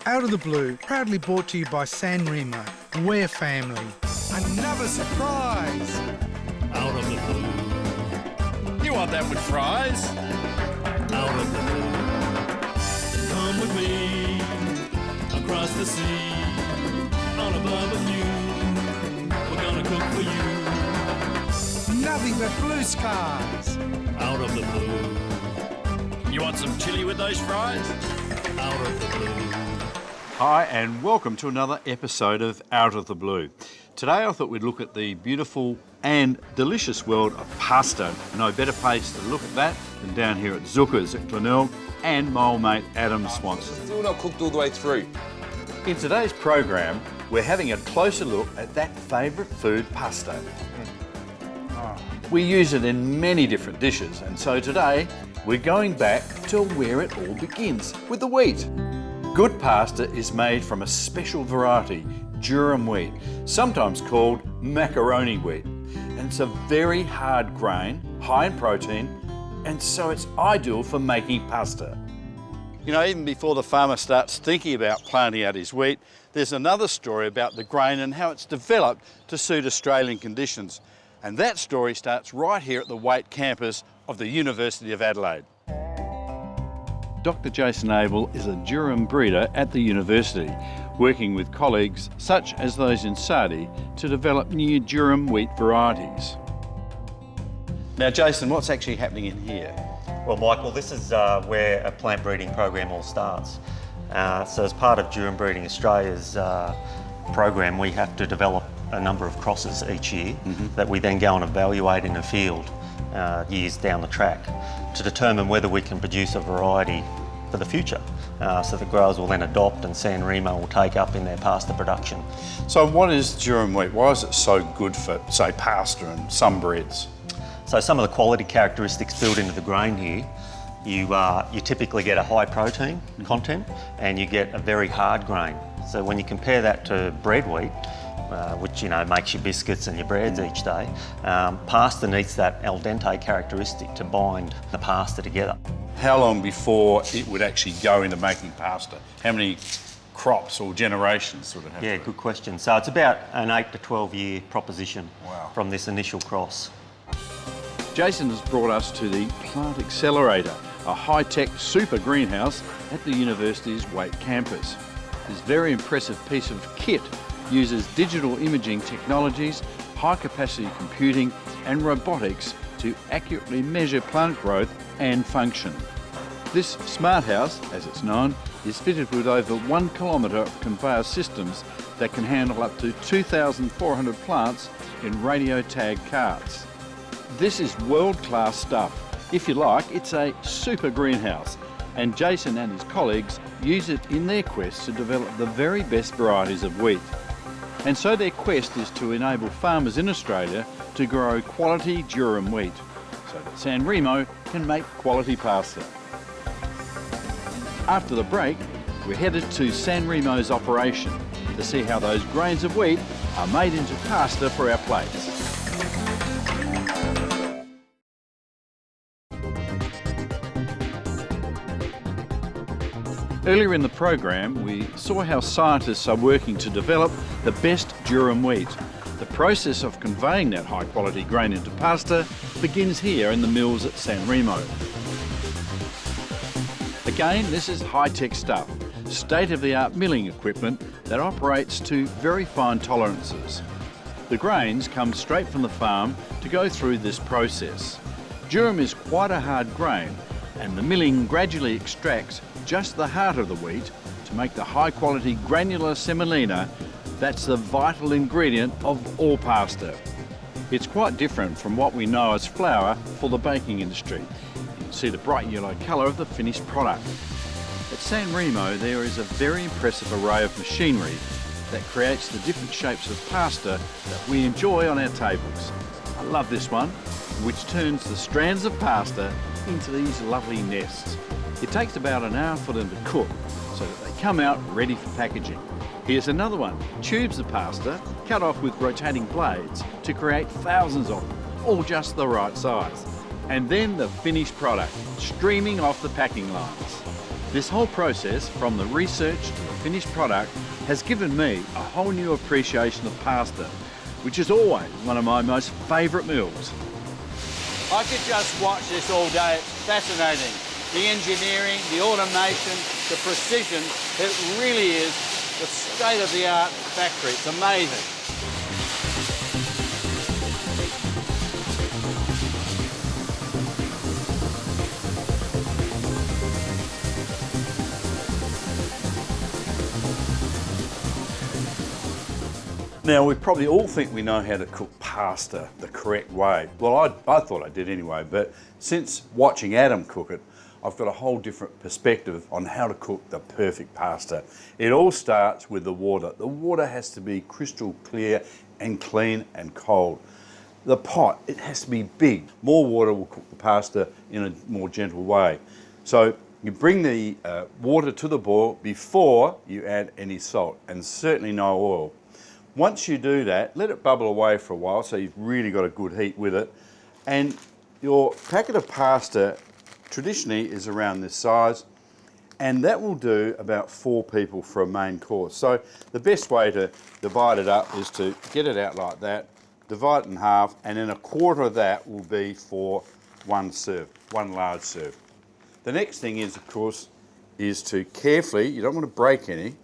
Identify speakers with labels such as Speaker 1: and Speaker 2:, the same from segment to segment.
Speaker 1: Out of the Blue, proudly brought to you by San Remo. We're family.
Speaker 2: Another surprise!
Speaker 3: Out of the blue.
Speaker 2: You want that with fries?
Speaker 3: Out of the blue. Come with me across the sea on a barbecue. We're gonna cook for you.
Speaker 1: Nothing but blue skies.
Speaker 3: Out of the blue.
Speaker 2: You want some chili with those fries?
Speaker 3: Out of the blue.
Speaker 4: Hi and welcome to another episode of Out of the Blue. Today I thought we'd look at the beautiful and delicious world of pasta. No better place to look at that than down here at Zucca's at Glenelg and my old mate Adam Swanson.
Speaker 5: Still not cooked all the way through.
Speaker 4: In today's program, we're having a closer look at that favourite food, pasta. We use it in many different dishes, and so today we're going back to where it all begins, with the wheat. Good pasta is made from a special variety, durum wheat, sometimes called macaroni wheat. And it's a very hard grain, high in protein, and so it's ideal for making pasta. You know, even before the farmer starts thinking about planting out his wheat, there's another story about the grain and how it's developed to suit Australian conditions. And that story starts right here at the Waite campus of the University of Adelaide. Dr. Jason Abel is a durum breeder at the university, working with colleagues such as those in Sardi to develop new durum wheat varieties. Now Jason, what's actually happening in here?
Speaker 6: Well, Michael, this is where a plant breeding program all starts. So as part of Durum Breeding Australia's program, we have to develop a number of crosses each year that we then go and evaluate in a field years down the track to determine whether we can produce a variety for the future. So the growers will then adopt and San Remo will take up in their pasta production.
Speaker 4: So what is durum wheat? Why is it so good for, say, pasta and some breads?
Speaker 6: So some of the quality characteristics built into the grain here, you typically get a high protein content and you get a very hard grain. So when you compare that to bread wheat, which makes your biscuits and your breads each day, pasta needs that al dente characteristic to bind the pasta together.
Speaker 4: How long before it would actually go into making pasta? How many crops or generations sort of have?
Speaker 6: Yeah, good question. So it's about an 8 to 12 year proposition from this initial cross.
Speaker 4: Jason has brought us to the Plant Accelerator, a high-tech super greenhouse at the university's Waite campus. This very impressive piece of kit uses digital imaging technologies, high-capacity computing and robotics to accurately measure plant growth and function. This smart house, as it's known, is fitted with over 1 kilometre of conveyor systems that can handle up to 2,400 plants in radio-tagged carts. This is world-class stuff. If you like, it's a super greenhouse, and Jason and his colleagues use it in their quest to develop the very best varieties of wheat. And so their quest is to enable farmers in Australia to grow quality durum wheat, so that San Remo can make quality pasta. After the break, we're headed to San Remo's operation to see how those grains of wheat are made into pasta for our plates. Earlier in the program, we saw how scientists are working to develop the best durum wheat. The process of conveying that high-quality grain into pasta begins here in the mills at San Remo. Again, this is high-tech stuff, state-of-the-art milling equipment that operates to very fine tolerances. The grains come straight from the farm to go through this process. Durum is quite a hard grain, and the milling gradually extracts just the heart of the wheat to make the high-quality granular semolina that's the vital ingredient of all pasta. It's quite different from what we know as flour for the baking industry. You can see the bright yellow colour of the finished product. At San Remo there is a very impressive array of machinery that creates the different shapes of pasta that we enjoy on our tables. I love this one, which turns the strands of pasta into these lovely nests. It takes about an hour for them to cook so that they come out ready for packaging. Here's another one. Tubes of pasta cut off with rotating blades to create thousands of them, all just the right size. And then the finished product, streaming off the packing lines. This whole process, from the research to the finished product has given me a whole new appreciation of pasta, which is always one of my most favourite meals. I could just watch this all day. It's fascinating. The engineering, the automation, the precision, it really is the state-of-the-art factory. It's amazing. Now, we probably all think we know how to cook pasta the correct way. Well, I thought I did anyway, but since watching Adam cook it, I've got a whole different perspective on how to cook the perfect pasta. It all starts with the water. The water has to be crystal clear and clean and cold. The pot, it has to be big. More water will cook the pasta in a more gentle way. So you bring the water to the boil before you add any salt, and certainly no oil. Once you do that, let it bubble away for a while so you've really got a good heat with it. And your packet of pasta traditionally is around this size, and that will do about 4 people for a main course. So the best way to divide it up is to get it out like that, divide it in half, and then a quarter of that will be for one serve, one large serve. The next thing is, of course, is to carefully, you don't want to break any,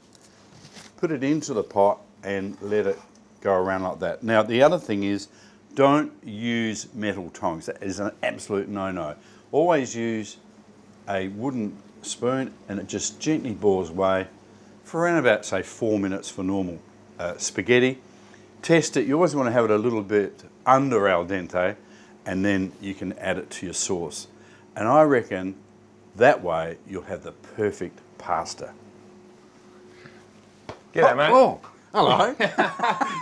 Speaker 4: put it into the pot and let it go around like that. Now, the other thing is, don't use metal tongs. That is an absolute no-no. Always use a wooden spoon, and it just gently boils away for around about, say, 4 minutes for normal spaghetti. Test it. You always want to have it a little bit under al dente, and then you can add it to your sauce. And I reckon that way you'll have the perfect pasta.
Speaker 5: G'day, mate.
Speaker 4: Oh, hello.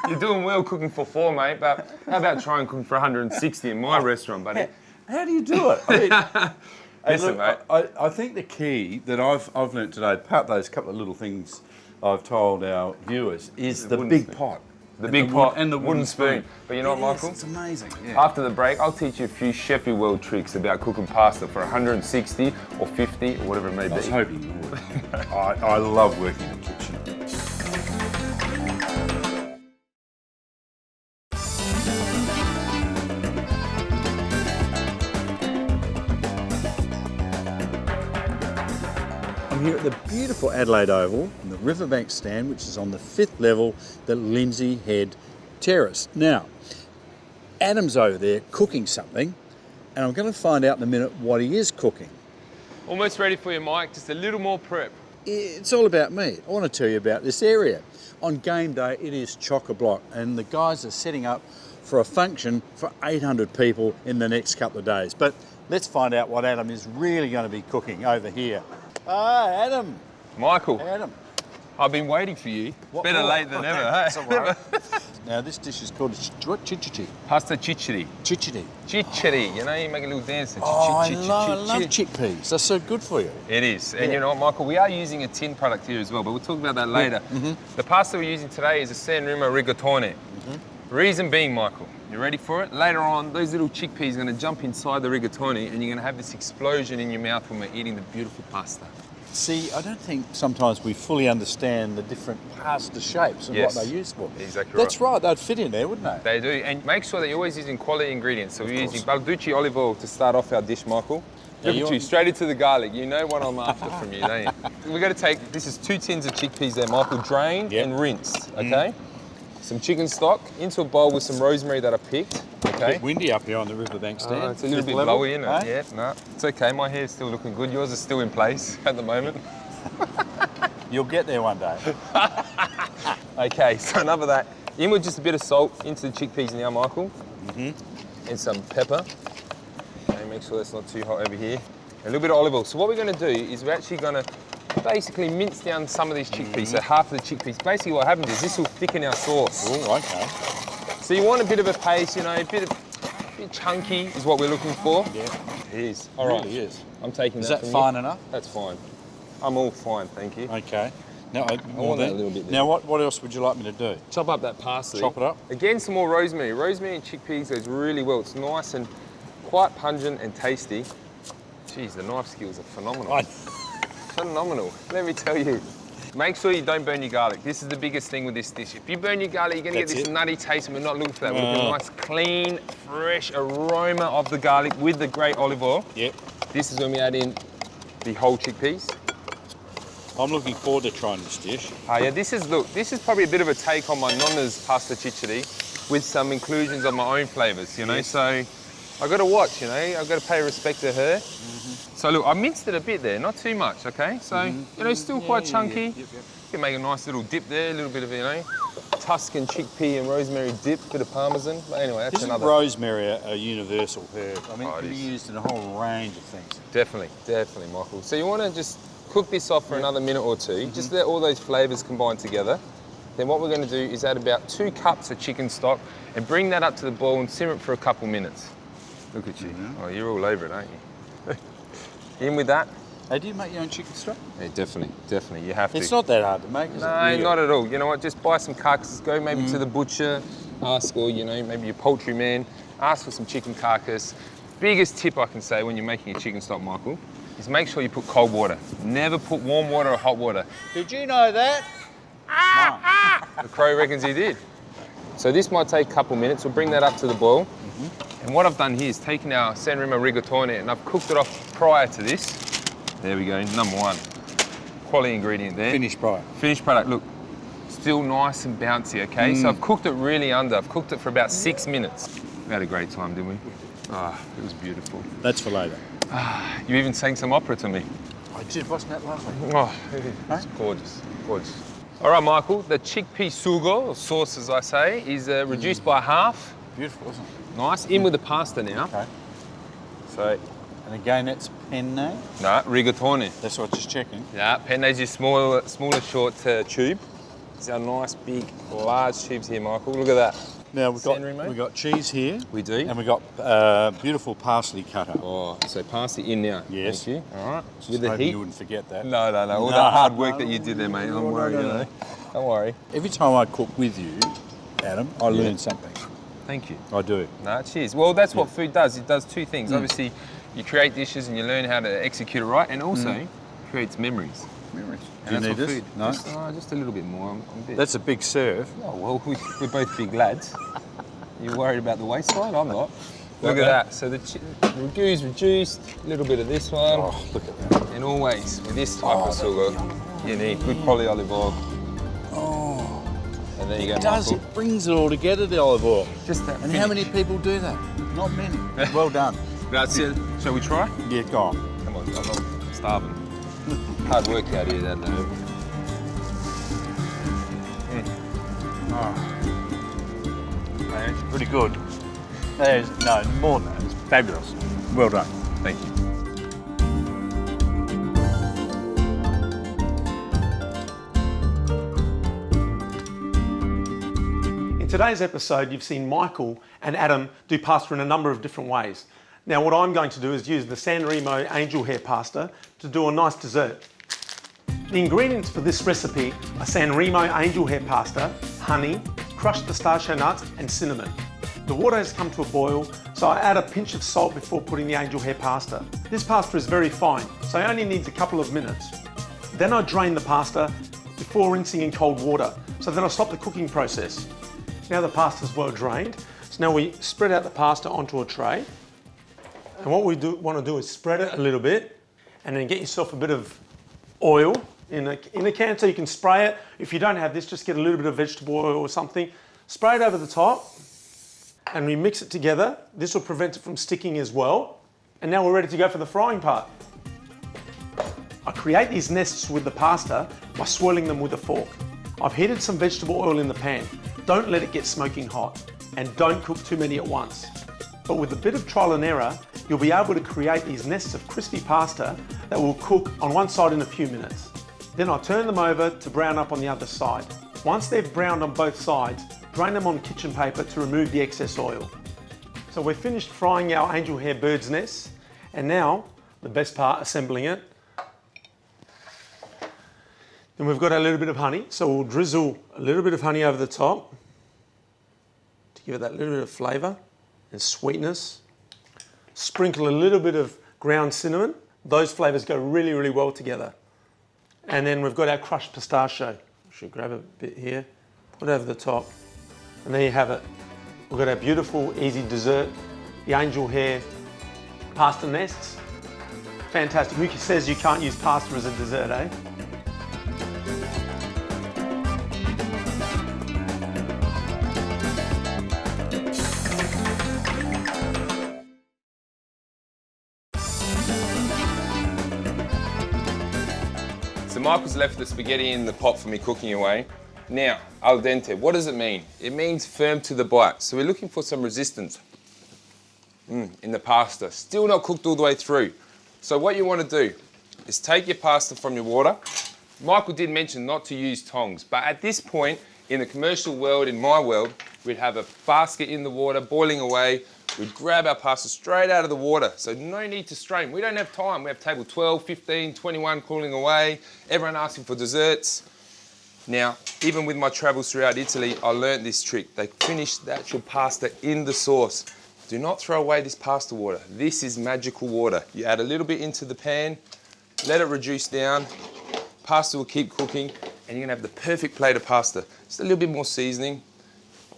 Speaker 5: You're doing well cooking for 4, mate, but how about trying cooking for 160 in my restaurant, buddy?
Speaker 4: How do you do it? I mean,
Speaker 5: Listen,
Speaker 4: look,
Speaker 5: mate.
Speaker 4: I think the key that I've learnt today, apart those couple of little things I've told our viewers, is the big pot.
Speaker 5: The big pot
Speaker 4: and the
Speaker 5: wooden spoon. But you know what, Michael?
Speaker 4: It's amazing. Yeah.
Speaker 5: After the break, I'll teach you a few Chefy World tricks about cooking pasta for 160 or 50 or whatever it may be.
Speaker 4: I was hoping you would. I love working in the kitchen. I'm here at the beautiful Adelaide Oval in the Riverbank stand, which is on the 5th level, the Lindsay Head Terrace. Now, Adam's over there cooking something, and I'm going to find out in a minute what he is cooking.
Speaker 5: Almost ready for you, Mike. Just a little more prep.
Speaker 4: It's all about me. I want to tell you about this area. On game day, it is chock-a-block, and the guys are setting up for a function for 800 people in the next couple of days. But let's find out what Adam is really going to be cooking over here. Ah, Adam.
Speaker 5: Michael,
Speaker 4: Adam.
Speaker 5: I've been waiting for you.
Speaker 4: What
Speaker 5: Better
Speaker 4: more?
Speaker 5: late than
Speaker 4: Okay,
Speaker 5: ever, hey?
Speaker 4: that's all right. Now, this dish is called chichiri.
Speaker 5: Pasta chichiri.
Speaker 4: Chichiri.
Speaker 5: Chichiri, you know, you make a little dance.
Speaker 4: Oh, I love chickpeas. They're so good for you.
Speaker 5: It is. And you know what, Michael, we are using a tin product here as well, but we'll talk about that later. The pasta we're using today is a San Remo Rigatoni. Reason being, Michael, you ready for it? Later on, those little chickpeas are going to jump inside the rigatoni and you're going to have this explosion in your mouth when we're eating the beautiful pasta.
Speaker 4: See, I don't think sometimes we fully understand the different pasta shapes and
Speaker 5: Yes,
Speaker 4: what they're used for.
Speaker 5: exactly
Speaker 4: That's right, they'd fit in there, wouldn't they?
Speaker 5: They do. And make sure that you're always using quality ingredients. So we're using Balducci olive oil to start off our dish, Michael.
Speaker 4: Yeah,
Speaker 5: Look at you, straight into the garlic. You know what I'm after from you, don't you? We're going to take, this is 2 tins of chickpeas there, Michael, drained and rinsed, okay? Some chicken stock into a bowl with some rosemary that I picked, okay?
Speaker 4: A bit windy up here on the riverbank stand.
Speaker 5: It's a little bit blowy, isn't it? Yeah, no, it's okay. My hair's still looking good. Yours is still in place at the moment.
Speaker 4: You'll get there one day.
Speaker 5: Okay, so enough of that. In with just a bit of salt into the chickpeas now, Michael. And some pepper. Okay, make sure that's not too hot over here. A little bit of olive oil. So what we're going to do is we're actually going to basically mince down some of these chickpeas, so half of the chickpeas. Basically what happens is this will thicken our sauce.
Speaker 4: Oh, okay.
Speaker 5: So you want a bit of a paste, you know, a bit chunky is what we're looking for.
Speaker 4: Yeah.
Speaker 5: It is.
Speaker 4: All right. It really is.
Speaker 5: I'm taking
Speaker 4: Is
Speaker 5: that
Speaker 4: that
Speaker 5: from
Speaker 4: fine
Speaker 5: you.
Speaker 4: enough?
Speaker 5: That's fine. I'm all fine, thank you.
Speaker 4: Okay. Now,
Speaker 5: I want that a little bit there.
Speaker 4: Now, what else would you like me to do?
Speaker 5: Chop up that parsley.
Speaker 4: Chop it up. Again,
Speaker 5: some more rosemary. Rosemary and chickpeas goes really well. It's nice and quite pungent and tasty. Geez, the knife skills are phenomenal. Phenomenal, let me tell you. Make sure you don't burn your garlic. This is the biggest thing with this dish. If you burn your garlic, you're going to get this nutty taste, and we're not looking for that. We're looking for a nice, clean, fresh aroma of the garlic with the great olive oil.
Speaker 4: Yep.
Speaker 5: This is when we add in the whole chickpeas.
Speaker 4: I'm looking forward to trying this dish.
Speaker 5: Yeah, this is probably a bit of a take on my nonna's pasta chichiri with some inclusions of my own flavours, you know, so I've got to watch, you know, I've got to pay respect to her. So look, I minced it a bit there, not too much, okay? So, you know, still quite chunky. You can make a nice little dip there, a little bit of, you know, Tuscan chickpea and rosemary dip, bit of parmesan. But anyway, that's
Speaker 4: Isn't
Speaker 5: another...
Speaker 4: rosemary a universal herb? I mean, it can be used in a whole range of things.
Speaker 5: Definitely, definitely, Michael. So you want to just cook this off for another minute or two, just let all those flavours combine together. Then what we're going to do is add about 2 cups of chicken stock and bring that up to the boil and simmer it for a couple minutes. Look at you. Oh, you're all over it, aren't you? In with that.
Speaker 4: Hey, do you make your own chicken stock?
Speaker 5: Yeah, definitely. You have to.
Speaker 4: It's not that hard to make, is it?
Speaker 5: No, not at all. You know what? Just buy some carcasses. Go maybe to the butcher, ask, or, you know, maybe your poultry man, ask for some chicken carcass. Biggest tip I can say when you're making a chicken stock, Michael, is make sure you put cold water. Never put warm water or hot water.
Speaker 4: Did you know that?
Speaker 5: The crow reckons he did. So this might take a couple minutes. We'll bring that up to the boil. And what I've done here is taken our San Remo Rigatoni and I've cooked it off prior to this. There we go, number 1. Quality ingredient there.
Speaker 4: Finished product.
Speaker 5: Finished product, look. Still nice and bouncy, okay? So I've cooked it really under. I've cooked it for about 6 minutes. We had a great time, didn't we? It was beautiful.
Speaker 4: That's for later.
Speaker 5: You even sang some opera to me.
Speaker 4: I did, wasn't that lovely?
Speaker 5: It's gorgeous, gorgeous. All right, Michael, the chickpea sugo, or sauce as I say, is reduced by half.
Speaker 4: Beautiful, isn't it?
Speaker 5: Nice. In with the pasta now.
Speaker 4: Okay.
Speaker 5: So,
Speaker 4: and again, that's penne?
Speaker 5: no, rigatoni.
Speaker 4: That's what I'm just checking.
Speaker 5: Yeah, penne is your smaller short tube. These are nice, big, large tubes here, Michael. Look at that.
Speaker 4: Now, we've
Speaker 5: San Remo.
Speaker 4: got cheese here.
Speaker 5: We do.
Speaker 4: And we've got beautiful parsley cut up.
Speaker 5: Oh, so parsley in now.
Speaker 4: Yes.
Speaker 5: Thank you. All right.
Speaker 4: Just
Speaker 5: With the
Speaker 4: hoping
Speaker 5: heat.
Speaker 4: you wouldn't forget that.
Speaker 5: No. All the hard work that you did there, mate. Don't worry, you know. Don't worry.
Speaker 4: Every time I cook with you, Adam, I learn something.
Speaker 5: Thank you.
Speaker 4: I do.
Speaker 5: No, cheers. Well, that's what food does. It does 2 things. Obviously, you create dishes and you learn how to execute it right, and also creates memories.
Speaker 4: Memories.
Speaker 5: And
Speaker 4: Do you
Speaker 5: that's
Speaker 4: need
Speaker 5: what
Speaker 4: this?
Speaker 5: food.
Speaker 4: No?
Speaker 5: Just a little bit more. I'm a bit...
Speaker 4: That's a big serve.
Speaker 5: Oh, well, we're both big lads. You're worried about the waistline? I'm not. Look at that. So the ragu's reduced, a little bit of this one.
Speaker 4: Oh, look at that.
Speaker 5: And always, with this type of sugo, you need good quality olive oil.
Speaker 4: Oh,
Speaker 5: And there you go,
Speaker 4: it does.
Speaker 5: Michael.
Speaker 4: It brings it all together, the olive oil.
Speaker 5: Just that
Speaker 4: And how many people do that? Not many. Well done.
Speaker 5: Grazie. Shall we try?
Speaker 4: Yeah, go on.
Speaker 5: Come on, I'm not starving. Hard work out here, that though.
Speaker 4: It's pretty good. There's, no, more than that. It's fabulous. Well done.
Speaker 5: Thank you.
Speaker 7: In today's episode, you've seen Michael and Adam do pasta in a number of different ways. Now, what I'm going to do is use the San Remo angel hair pasta to do a nice dessert. The ingredients for this recipe are San Remo angel hair pasta, honey, crushed pistachio nuts, and cinnamon. The water has come to a boil, so I add a pinch of salt before putting the angel hair pasta. This pasta is very fine, so it only needs a couple of minutes. Then I drain the pasta before rinsing in cold water, so that I stop the cooking process. Now the pasta is well drained, so now we spread out the pasta onto a tray. And what we want to do is spread it a little bit, and then get yourself a bit of oil in a can so you can spray it. If you don't have this, just get a little bit of vegetable oil or something. Spray it over the top, and we mix it together. This will prevent it from sticking as well. And now we're ready to go for the frying part. I create these nests with the pasta by swirling them with a fork. I've heated some vegetable oil in the pan. Don't let it get smoking hot, and don't cook too many at once. But with a bit of trial and error, you'll be able to create these nests of crispy pasta that will cook on one side in a few minutes. Then I'll turn them over to brown up on the other side. Once they've browned on both sides, drain them on kitchen paper to remove the excess oil. So we're finished frying our angel hair bird's nest, and now the best part, assembling it. Then we've got a little bit of honey, so we'll drizzle a little bit of honey over the top to give it that little bit of flavour and sweetness. Sprinkle a little bit of ground cinnamon. Those flavours go really, really well together. And then we've got our crushed pistachio. Should grab a bit here, put it over the top, and there you have it. We've got our beautiful, easy dessert, the angel hair pasta nests. Fantastic. Who says you can't use pasta as a dessert, eh?
Speaker 5: So Michael's left the spaghetti in the pot for me cooking away. Now, al dente, what does it mean? It means firm to the bite. So we're looking for some resistance in the pasta. Still not cooked all the way through. So what you want to do is take your pasta from your water. Michael did mention not to use tongs, but at this point, in the commercial world, in my world, we'd have a basket in the water, boiling away. We'd grab our pasta straight out of the water, so no need to strain. We don't have time. We have table 12, 15, 21 cooling away. Everyone asking for desserts. Now, even with my travels throughout Italy, I learned this trick. They finish the actual pasta in the sauce. Do not throw away this pasta water. This is magical water. You add a little bit into the pan, let it reduce down, pasta will keep cooking, and you're gonna have the perfect plate of pasta. Just a little bit more seasoning,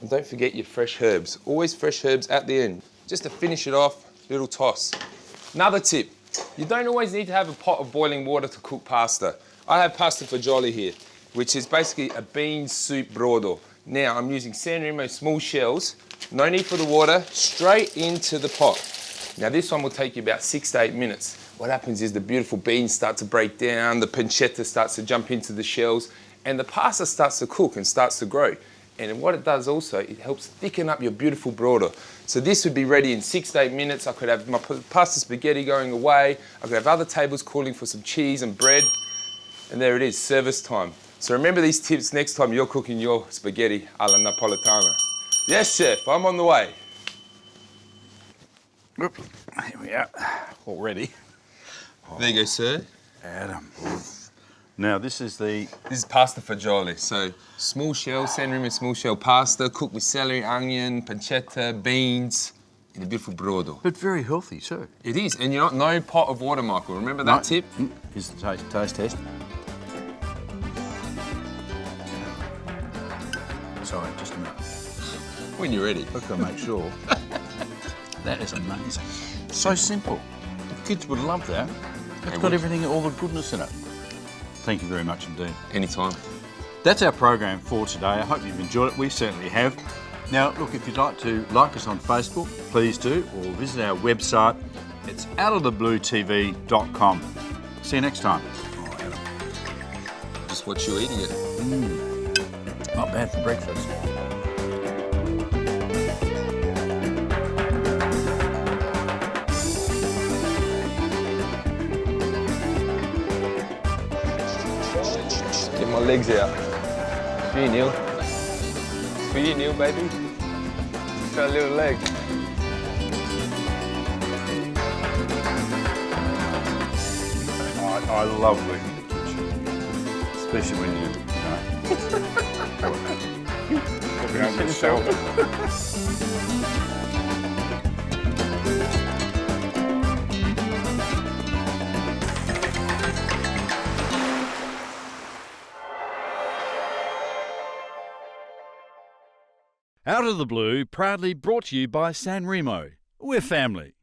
Speaker 5: and don't forget your fresh herbs. Always fresh herbs at the end. Just to finish it off, little toss. Another tip, you don't always need to have a pot of boiling water to cook pasta. I have pasta fagioli here, which is basically a bean soup brodo. Now, I'm using San Remo small shells. No need for the water, straight into the pot. Now, this one will take you about 6 to 8 minutes. What happens is the beautiful beans start to break down, the pancetta starts to jump into the shells, and the pasta starts to cook and starts to grow. And what it does also, it helps thicken up your beautiful brodo. So this would be ready in 6 to 8 minutes. I could have my pasta spaghetti going away. I could have other tables calling for some cheese and bread. And there it is, service time. So remember these tips next time you're cooking your spaghetti alla Napolitana. Yes, chef, I'm on the way.
Speaker 4: Oop, here we are, already.
Speaker 5: There you go, sir.
Speaker 4: Adam. Now this is
Speaker 5: pasta fagioli. So small shell, San Remo small shell pasta, cooked with celery, onion, pancetta, beans, in a beautiful brodo.
Speaker 4: but very healthy too.
Speaker 5: It is, and you're not, no pot of water, Michael. Remember that tip?
Speaker 4: Here's the taste test. Sorry, just a minute.
Speaker 5: When you're ready.
Speaker 4: I've got to make sure. That is amazing. So simple. The kids would love that. It's got everything, all the goodness in it. Thank you very much indeed.
Speaker 5: Anytime.
Speaker 4: That's our program for today. I hope you've enjoyed it. We certainly have. Now, look, if you'd like to like us on Facebook, please do, or visit our website. It's outofthebluetv.com. See you next time. Oh, Adam.
Speaker 5: Just watch you eating it.
Speaker 4: Not bad for breakfast.
Speaker 5: Get my legs out. It's for you, Neil. It's for you, Neil, baby. Show a little leg.
Speaker 4: I love working in the kitchen, especially when you looking over your shoulder.
Speaker 8: Out of the Blue, proudly brought to you by San Remo. We're family.